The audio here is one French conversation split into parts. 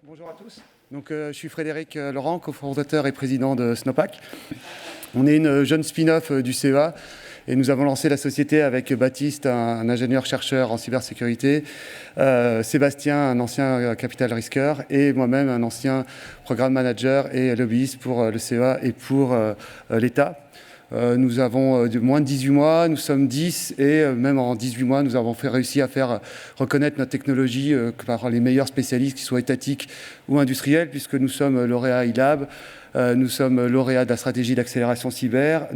Bonjour à tous. Donc, je suis Frédéric Laurent, cofondateur et président de Snowpack. On est une jeune spin-off du CEA et nous avons lancé la société avec Baptiste, un ingénieur-chercheur en cybersécurité, Sébastien, un ancien capital risqueur, et moi-même, un ancien programme manager et lobbyiste pour le CEA et pour l'État. Nous avons moins de 18 mois, nous sommes 10 et même en 18 mois, nous avons réussi à faire reconnaître notre technologie par les meilleurs spécialistes, qu'ils soient étatiques ou industriels, puisque nous sommes lauréats ILAB, nous sommes lauréats de la stratégie d'accélération cyber,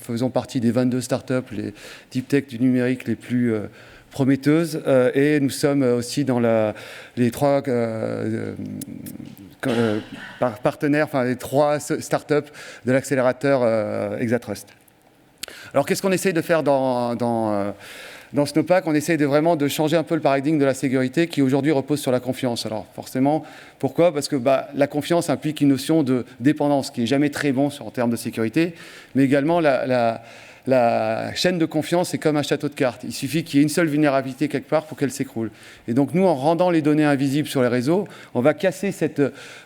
faisons partie des 22 startups, les deep tech du numérique les plus prometteuses, et nous sommes aussi dans les trois partenaires, enfin les 3 startups de l'accélérateur Exatrust. Alors qu'est-ce qu'on essaye de faire dans Snowpack? On essaye vraiment de changer un peu le paradigme de la sécurité qui aujourd'hui repose sur la confiance. Alors forcément, pourquoi? Parce que la confiance implique une notion de dépendance qui n'est jamais très bon en termes de sécurité, mais également la chaîne de confiance est comme un château de cartes. Il suffit qu'il y ait une seule vulnérabilité quelque part pour qu'elle s'écroule. Et donc nous, en rendant les données invisibles sur les réseaux, on va casser cette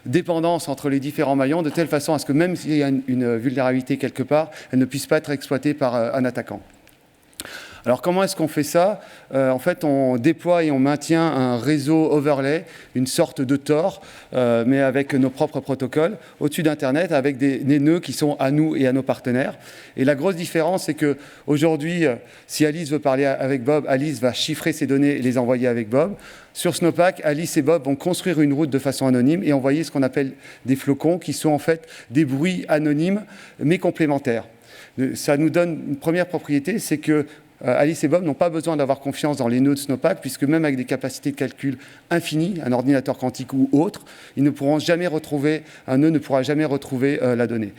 dépendance entre les différents maillons de telle façon à ce que même s'il y a une vulnérabilité quelque part, elle ne puisse pas être exploitée par un attaquant. Alors comment est-ce qu'on fait ça? En fait, on déploie et on maintient un réseau overlay, une sorte de Tor, mais avec nos propres protocoles, au-dessus d'Internet, avec des nœuds qui sont à nous et à nos partenaires. Et la grosse différence, c'est qu'aujourd'hui, si Alice veut parler avec Bob, Alice va chiffrer ses données et les envoyer avec Bob. Sur Snowpack, Alice et Bob vont construire une route de façon anonyme et envoyer ce qu'on appelle des flocons, qui sont en fait des bruits anonymes, mais complémentaires. Ça nous donne une première propriété, c'est que Alice et Bob n'ont pas besoin d'avoir confiance dans les nœuds de Snowpack, puisque même avec des capacités de calcul infinies, un ordinateur quantique ou autre, un nœud ne pourra jamais retrouver la donnée.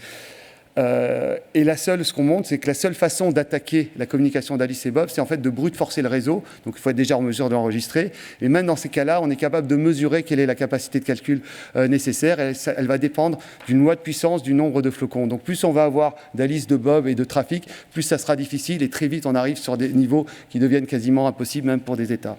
Et ce qu'on montre, c'est que la seule façon d'attaquer la communication d'Alice et Bob, c'est en fait de brute forcer le réseau. Donc il faut être déjà en mesure de l'enregistrer. Et même dans ces cas-là, on est capable de mesurer quelle est la capacité de calcul nécessaire. Et elle va dépendre d'une loi de puissance du nombre de flocons. Donc plus on va avoir d'Alice, de Bob et de trafic, plus ça sera difficile. Et très vite, on arrive sur des niveaux qui deviennent quasiment impossibles, même pour des États.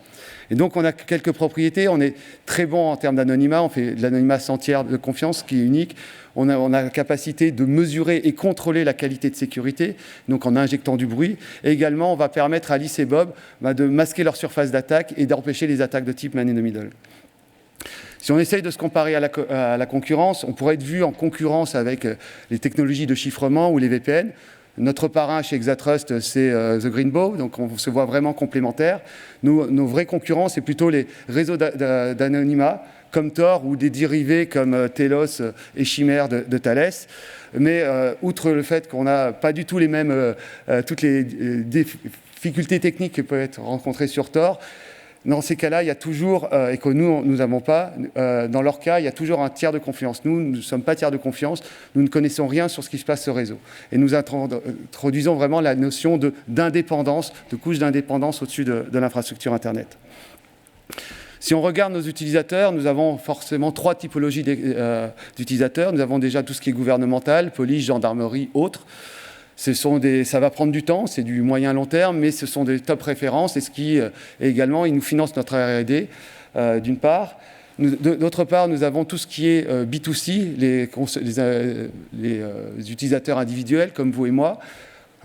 Et donc on a quelques propriétés. On est très bon en termes d'anonymat. On fait de l'anonymat sans tiers de confiance, qui est unique. On a la capacité de mesurer et contrôler la qualité de sécurité, donc en injectant du bruit. Et également, on va permettre à Alice et Bob de masquer leur surface d'attaque et d'empêcher les attaques de type man in the middle. Si on essaye de se comparer à la concurrence, on pourrait être vu en concurrence avec les technologies de chiffrement ou les VPN. Notre parrain chez Exatrust, c'est The Green Bow, donc on se voit vraiment complémentaires. Nos vrais concurrents, c'est plutôt les réseaux d'anonymat, comme Tor, ou des dérivés comme Telos et Chimère de Thales. Mais outre le fait qu'on n'a pas du tout toutes les difficultés techniques qui peuvent être rencontrées sur Tor, dans ces cas-là, il y a toujours, et que nous n'avons pas, dans leur cas, il y a toujours un tiers de confiance. Nous ne sommes pas tiers de confiance, nous ne connaissons rien sur ce qui se passe sur le réseau. Et nous introduisons vraiment la notion d'indépendance, de couche d'indépendance au-dessus de l'infrastructure Internet. Si on regarde nos utilisateurs, nous avons forcément 3 typologies d'utilisateurs. Nous avons déjà tout ce qui est gouvernemental, police, gendarmerie, autres. Ça va prendre du temps, c'est du moyen-long terme, mais ce sont des top références et également, ils nous financent notre R&D, d'une part. D'autre part, nous avons tout ce qui est B2C, les utilisateurs individuels comme vous et moi,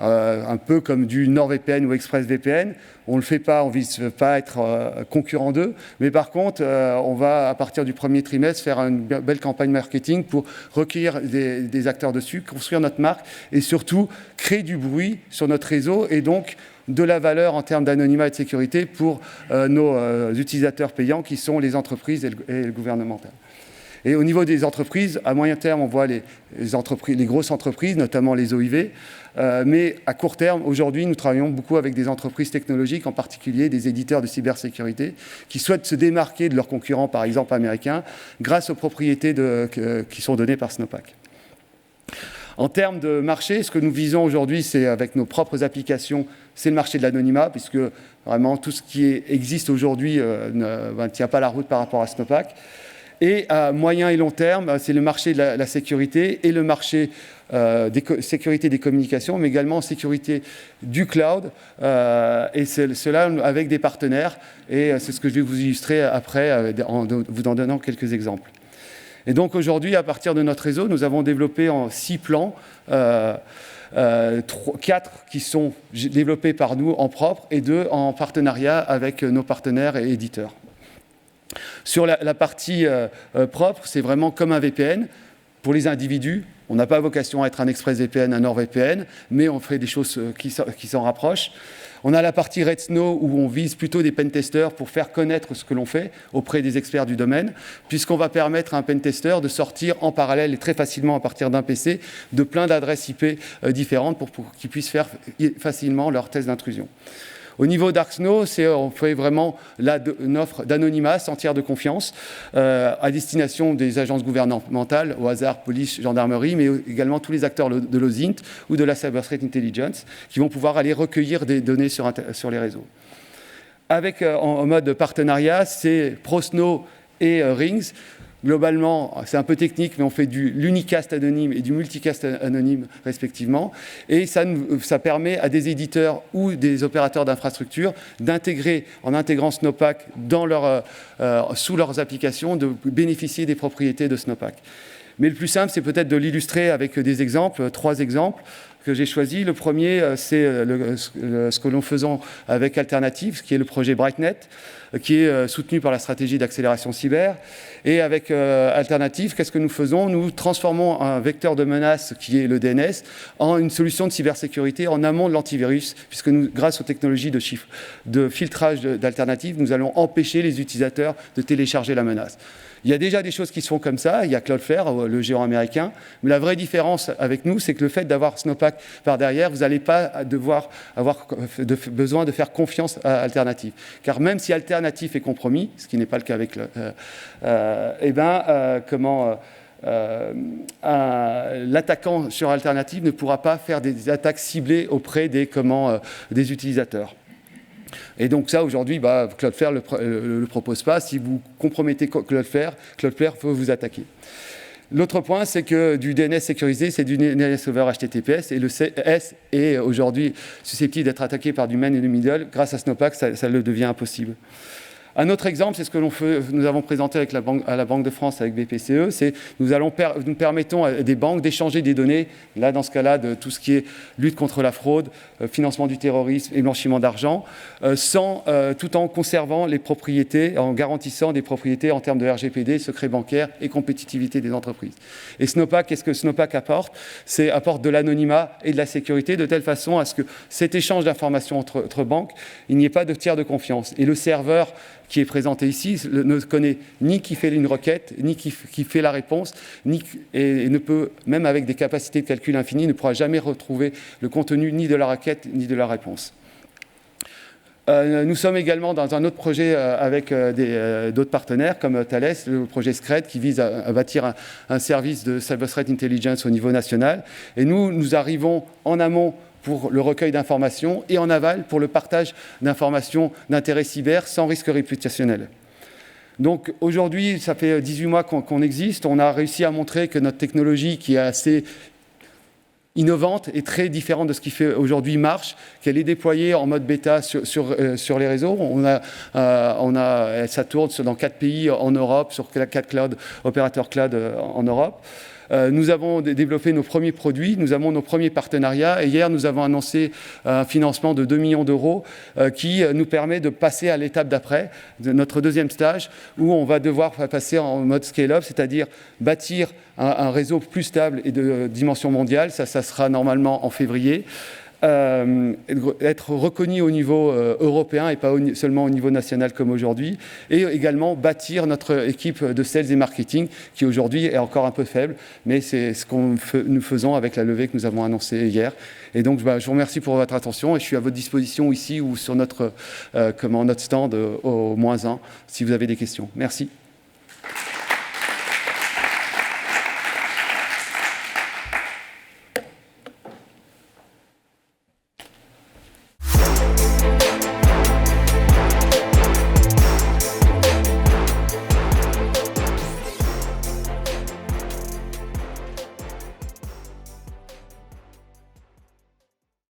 un peu comme du NordVPN ou ExpressVPN. On ne le fait pas, on ne vise pas être concurrent d'eux, mais par contre, on va, à partir du premier trimestre, faire une belle campagne marketing pour recueillir des acteurs dessus, construire notre marque et surtout créer du bruit sur notre réseau et donc de la valeur en termes d'anonymat et de sécurité pour nos utilisateurs payants qui sont les entreprises et le gouvernemental. Et au niveau des entreprises, à moyen terme, on voit les grosses entreprises, notamment les OIV. Mais à court terme, aujourd'hui, nous travaillons beaucoup avec des entreprises technologiques, en particulier des éditeurs de cybersécurité, qui souhaitent se démarquer de leurs concurrents, par exemple américains, grâce aux propriétés qui sont données par Snowpack. En termes de marché, ce que nous visons aujourd'hui, c'est avec nos propres applications, c'est le marché de l'anonymat, puisque vraiment tout ce qui existe aujourd'hui ne tient pas la route par rapport à Snowpack. Et à moyen et long terme, c'est le marché de la sécurité et le marché sécurité des communications, mais également sécurité du cloud, et cela avec des partenaires, et c'est ce que je vais vous illustrer après, vous en donnant quelques exemples. Et donc aujourd'hui, à partir de notre réseau, nous avons développé en 6 plans, 4 qui sont développés par nous en propre et 2 en partenariat avec nos partenaires et éditeurs. Sur la partie propre, c'est vraiment comme un VPN. Pour les individus, on n'a pas vocation à être un ExpressVPN, un NordVPN, mais on fait des choses qui s'en rapprochent. On a la partie Red Snow où on vise plutôt des pentesters pour faire connaître ce que l'on fait auprès des experts du domaine, puisqu'on va permettre à un pentester de sortir en parallèle et très facilement à partir d'un PC de plein d'adresses IP différentes pour qu'ils puissent faire facilement leur test d'intrusion. Au niveau Dark Snow, on fait vraiment une offre d'anonymat entière de confiance à destination des agences gouvernementales, au hasard, police, gendarmerie, mais également tous les acteurs de l'OSINT ou de la Cyber Threat Intelligence qui vont pouvoir aller recueillir des données sur les réseaux. Avec, en mode partenariat, c'est ProSnow et Rings. Globalement, c'est un peu technique, mais on fait de l'unicast anonyme et du multicast anonyme respectivement. Et ça permet à des éditeurs ou des opérateurs d'infrastructure d'intégrer, en intégrant Snowpack sous leurs applications, de bénéficier des propriétés de Snowpack. Mais le plus simple, c'est peut-être de l'illustrer avec des exemples, 3 exemples que j'ai choisis. Le premier, c'est ce que nous faisons avec Alternative, qui est le projet BrightNet, qui est soutenu par la stratégie d'accélération cyber. Et avec Alternative, qu'est-ce que nous faisons? Nous transformons un vecteur de menace, qui est le DNS, en une solution de cybersécurité en amont de l'antivirus, puisque nous, grâce aux technologies de filtrage d'Alternative, nous allons empêcher les utilisateurs de télécharger la menace. Il y a déjà des choses qui se font comme ça, il y a Cloudflare, le géant américain, mais la vraie différence avec nous, c'est que le fait d'avoir Snowpack par derrière, vous n'allez pas devoir avoir besoin de faire confiance à Alternative. Car même si Alternative est compromis, ce qui n'est pas le cas avec l'attaquant sur Alternative ne pourra pas faire des attaques ciblées auprès des utilisateurs. Et donc ça, aujourd'hui, Cloudflare ne le propose pas. Si vous compromettez Cloudflare peut vous attaquer. L'autre point, c'est que du DNS sécurisé, c'est du DNS over HTTPS, et le CS est aujourd'hui susceptible d'être attaqué par du man in the middle. Grâce à Snowpack, ça le devient impossible. Un autre exemple, c'est ce que nous avons présenté à la Banque de France avec BPCE, c'est nous permettons à des banques d'échanger des données, là dans ce cas-là, de tout ce qui est lutte contre la fraude, financement du terrorisme et blanchiment d'argent, tout en conservant les propriétés, en garantissant des propriétés en termes de RGPD, secret bancaire et compétitivité des entreprises. Et Snowpack, qu'est-ce que Snowpack apporte? Apporte de l'anonymat et de la sécurité de telle façon à ce que cet échange d'informations entre banques, il n'y ait pas de tiers de confiance. Et le serveur qui est présenté ici ne connaît ni qui fait une requête, ni qui fait la réponse, et ne peut, même avec des capacités de calcul infinies, ne pourra jamais retrouver le contenu ni de la requête, ni de la réponse. Nous sommes également dans un autre projet avec d'autres partenaires comme Thales, le projet SCRED, qui vise à bâtir un service de Cyber Threat Intelligence au niveau national. Et nous arrivons en amont pour le recueil d'informations et en aval pour le partage d'informations d'intérêt cyber sans risque réputationnel. Donc aujourd'hui, ça fait 18 mois qu'on existe. On a réussi à montrer que notre technologie, qui est assez innovante et très différente de ce qui fait aujourd'hui marche, qu'elle est déployée en mode bêta sur les réseaux. Ça tourne dans 4 pays en Europe, sur 4 opérateurs cloud en Europe. Nous avons développé nos premiers produits, nous avons nos premiers partenariats, et hier nous avons annoncé un financement de 2 millions d'euros qui nous permet de passer à l'étape d'après, de notre deuxième stage, où on va devoir passer en mode scale-up, c'est-à-dire bâtir un réseau plus stable et de dimension mondiale. Ça sera normalement en février. Être reconnu au niveau européen et pas seulement au niveau national comme aujourd'hui, et également bâtir notre équipe de sales et marketing qui aujourd'hui est encore un peu faible, mais c'est ce que nous faisons avec la levée que nous avons annoncée hier. Et donc je vous remercie pour votre attention et je suis à votre disposition ici ou sur notre stand au -1 si vous avez des questions. Merci.